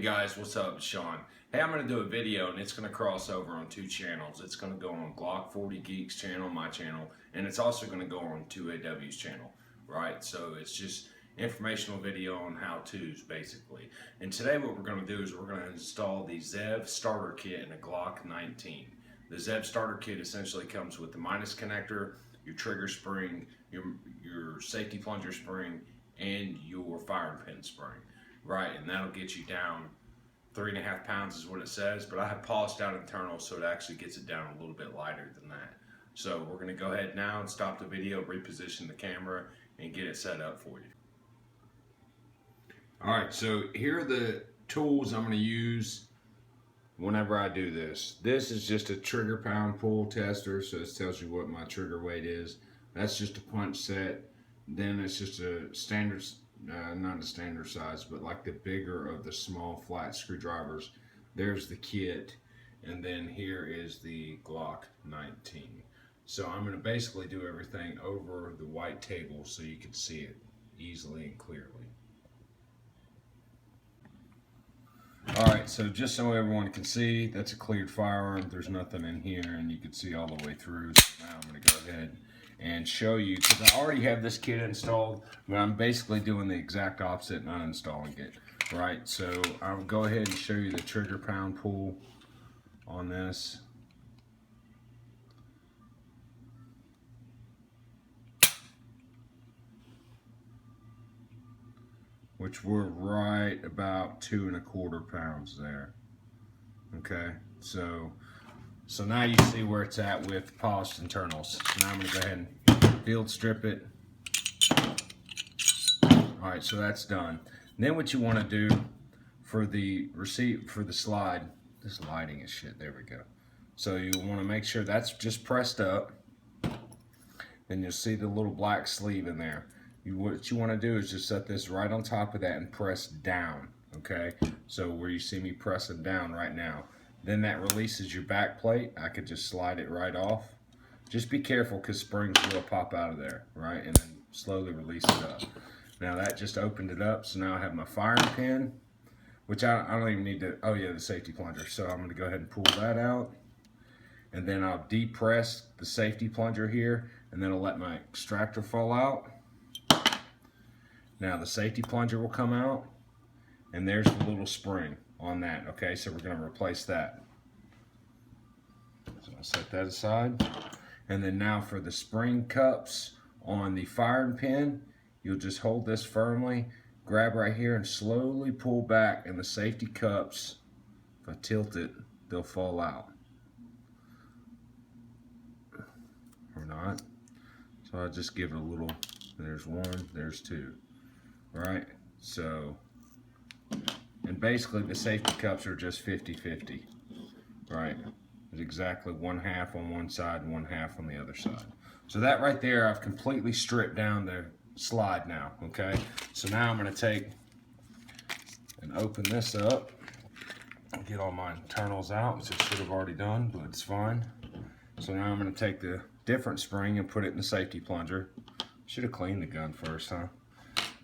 guys, what's up? It's Sean. Hey, I'm going to do a video and it's going to cross over on two channels. It's going to go on Glock 40 Geeks channel, my channel, and it's also going to go on 2AW's channel, right? So it's just informational video on how-tos basically. And today what we're going to do is we're going to install the ZEV starter kit in a Glock 19. The ZEV starter kit essentially comes with the minus connector, your trigger spring, your safety plunger spring, and your firing pin spring. Right, and that'll get you down 3.5 pounds is what it says, but I have polished out internals so it actually gets it down a little bit lighter than that. So we're going to go ahead now and stop the video, reposition the camera, and get it set up for you. Alright, so here are the tools I'm going to use whenever I do this. This is just a trigger pound pull tester, so it tells you what my trigger weight is. That's just a punch set. Then it's just a standard not a standard size, but like the bigger of the small flat screwdrivers. There's the kit, and then here is the Glock 19. So I'm going to basically do everything over the white table so you can see it easily and clearly. Alright, so just so everyone can see, that's a cleared firearm. There's nothing in here, and you can see all the way through. So now I'm going to go ahead and show you, because I already have this kit installed, but I'm basically doing the exact opposite and uninstalling it, right? So I'll go ahead and show you the trigger pound pull on this. Which we're right about 2.25 pounds there. Okay, so now you see where it's at with polished internals. So now I'm going to go ahead and field strip it. Alright, so that's done. And then what you want to do for the slide, this lighting is shit, there we go. So you want to make sure that's just pressed up. Then you'll see the little black sleeve in there. What you want to do is just set this right on top of that and press down, okay? So where you see me pressing down right now. Then that releases your back plate. I could just slide it right off. Just be careful because springs will pop out of there, right? And then slowly release it up. Now that just opened it up, so now I have my firing pin, which I don't even need to, oh yeah, the safety plunger. So I'm gonna go ahead and pull that out. And then I'll depress the safety plunger here, and then I'll let my extractor fall out. Now the safety plunger will come out, and there's the little spring on that. Okay, so we're going to replace that. So I'll set that aside. And then now for the spring cups on the firing pin, you'll just hold this firmly, grab right here, and slowly pull back, and the safety cups, if I tilt it, they'll fall out. Or not. So I'll just give it a little, there's one, there's two. Right, so, and basically the safety cups are just 50-50, right? It's exactly 1/2 on one side and 1/2 on the other side. So that right there, I've completely stripped down the slide now, okay? So now I'm gonna take and open this up, get all my internals out, which I should have already done, but it's fine. So now I'm gonna take the different spring and put it in the safety plunger. Should have cleaned the gun first, huh?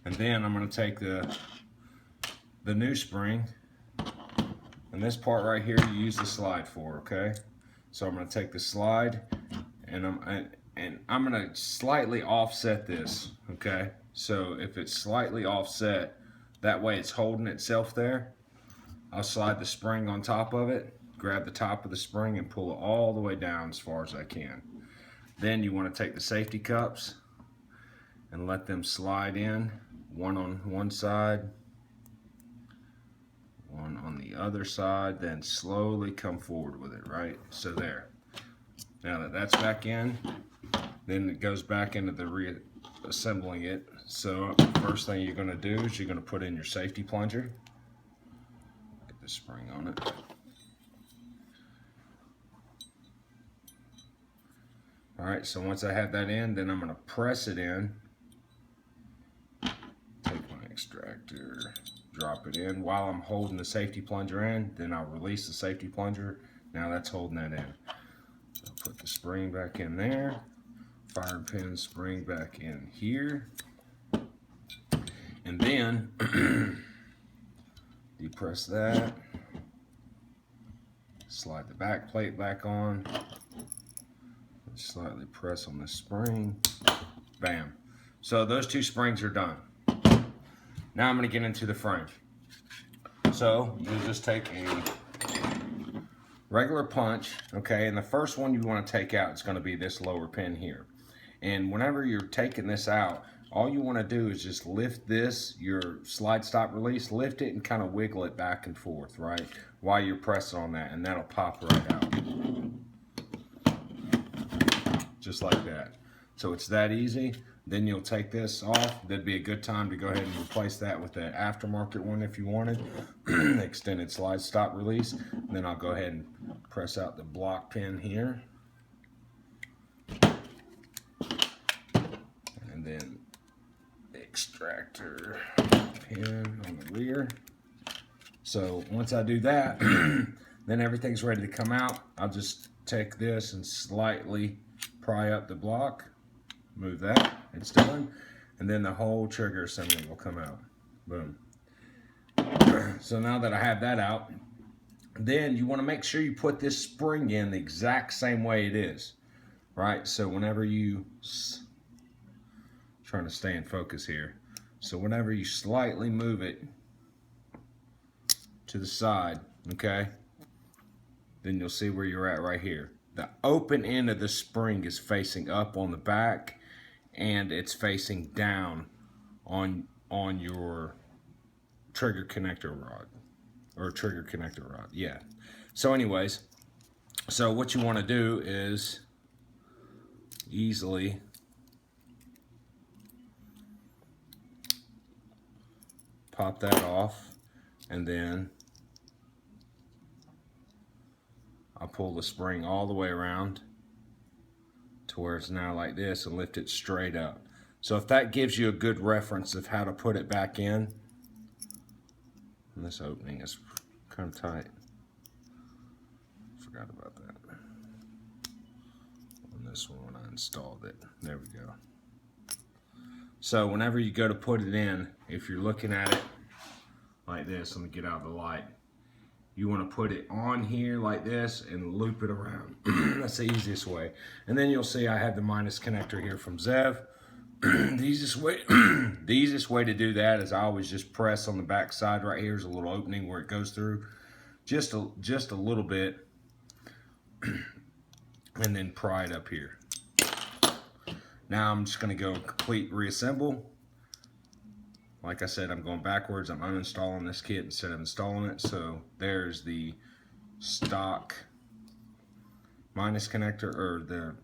And then I'm going to take the new spring, and this part right here you use the slide for, okay? So I'm going to take the slide, and I'm going to slightly offset this, okay? So if it's slightly offset, that way it's holding itself there. I'll slide the spring on top of it, grab the top of the spring, and pull it all the way down as far as I can. Then you want to take the safety cups and let them slide in. One on one side, one on the other side, then slowly come forward with it, right? So there. Now that that's back in, then it goes back into the reassembling it. So first thing you're going to do is you're going to put in your safety plunger. Get the spring on it. Alright, so once I have that in, then I'm going to press it in. Extractor, drop it in while I'm holding the safety plunger in, then I'll release the safety plunger. Now that's holding that in. So put the spring back in there, firing pin spring back in here, and then Depress that. Slide the back plate back on. Slightly press on the spring. Bam. So those two springs are done. Now I'm going to get into the frame. So you'll just take a regular punch, okay, and the first one you want to take out is going to be this lower pin here. And whenever you're taking this out, all you want to do is just lift this, your slide stop release, lift it and kind of wiggle it back and forth, right, while you're pressing on that, and that'll pop right out. Just like that. So it's that easy. Then you'll take this off. That'd be a good time to go ahead and replace that with the aftermarket one if you wanted. Extended slide stop release. And then I'll go ahead and press out the block pin here. And then the extractor pin on the rear. So once I do that, then everything's ready to come out. I'll just take this and slightly pry up the block. Move that, it's done, and then the whole trigger assembly will come out. Boom. So now that I have that out, then you want to make sure you put this spring in the exact same way it is, right? So whenever you, trying to stay in focus here, so whenever you slightly move it to the side, okay, then you'll see where you're at right here. The open end of the spring is facing up on the back, and it's facing down on your trigger connector rod, or trigger connector rod, yeah. So anyways, so what you want to do is easily pop that off, and then I'll pull the spring all the way around to where it's now like this and lift it straight up. So if that gives you a good reference of how to put it back in, and this opening is kind of tight. Forgot about that. On this one when I installed it. There we go. So whenever you go to put it in, if you're looking at it like this, let me get out of the light. You want to put it on here like this and loop it around. That's the easiest way. And then you'll see I have the minus connector here from ZEV. The easiest way to do that is I always just press on the back side right here. There's a little opening where it goes through, just a little bit, and then pry it up here. Now I'm just going to go complete reassemble. Like I said, I'm going backwards. I'm uninstalling this kit instead of installing it. So there's the stock minus connector, or the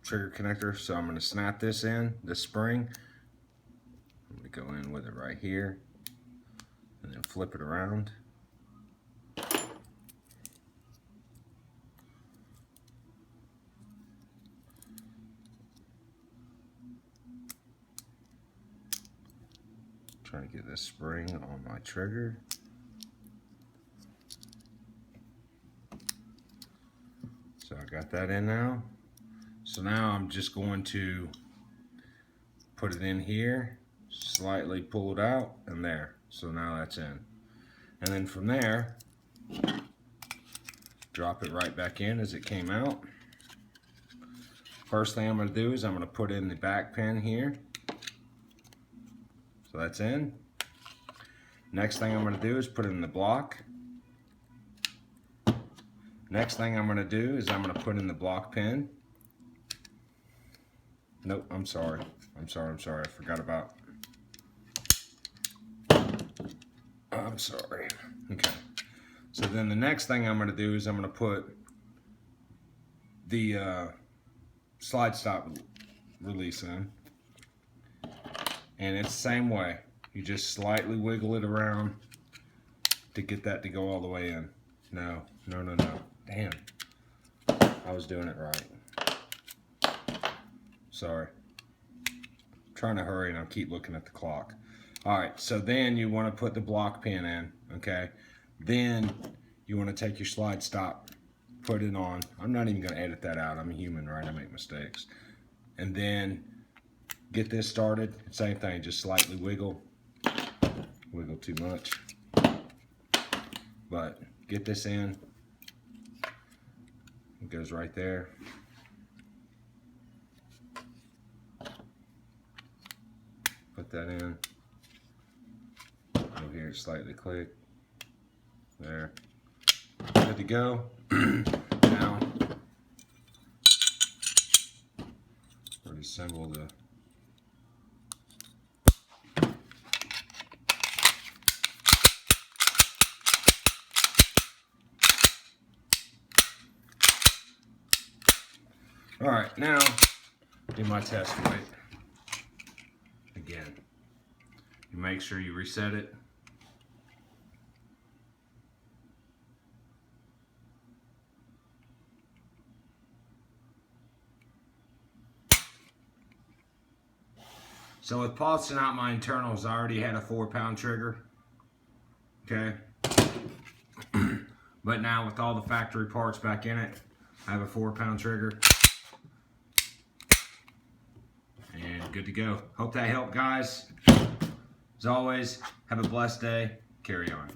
trigger connector. So I'm going to snap this in, the spring. I'm going to go in with it right here and then flip it around. Trying to get this spring on my trigger. So I got that in now. So now I'm just going to put it in here, slightly pull it out, and there. So now that's in. And then from there, drop it right back in as it came out. First thing I'm going to do is I'm going to put in the back pin here. So that's in. Next thing I'm going to do is put it in the block. Next thing I'm going to do is I'm going to put in the block pin. Nope, I'm sorry. I forgot about. I'm sorry. Okay. So then the next thing I'm going to do is I'm going to put the slide stop release in. And it's the same way. You just slightly wiggle it around to get that to go all the way in. No. Damn. I was doing it right. Sorry. I'm trying to hurry and I keep looking at the clock. Alright, so then you want to put the block pin in, okay? Then you want to take your slide stop, put it on. I'm not even going to edit that out. I'm a human, right? I make mistakes. And then get this started. Same thing, just slightly wiggle. Wiggle too much. But get this in. It goes right there. Put that in. You'll hear it slightly click. There. Good to go. Now, reassemble the Alright, now do my test weight. Again, you make sure you reset it. So with pulsing out my internals, I already had a 4-pound trigger. Okay. But now with all the factory parts back in it, I have a 4-pound trigger. And good to go. Hope that helped, guys. As always, have a blessed day. Carry on.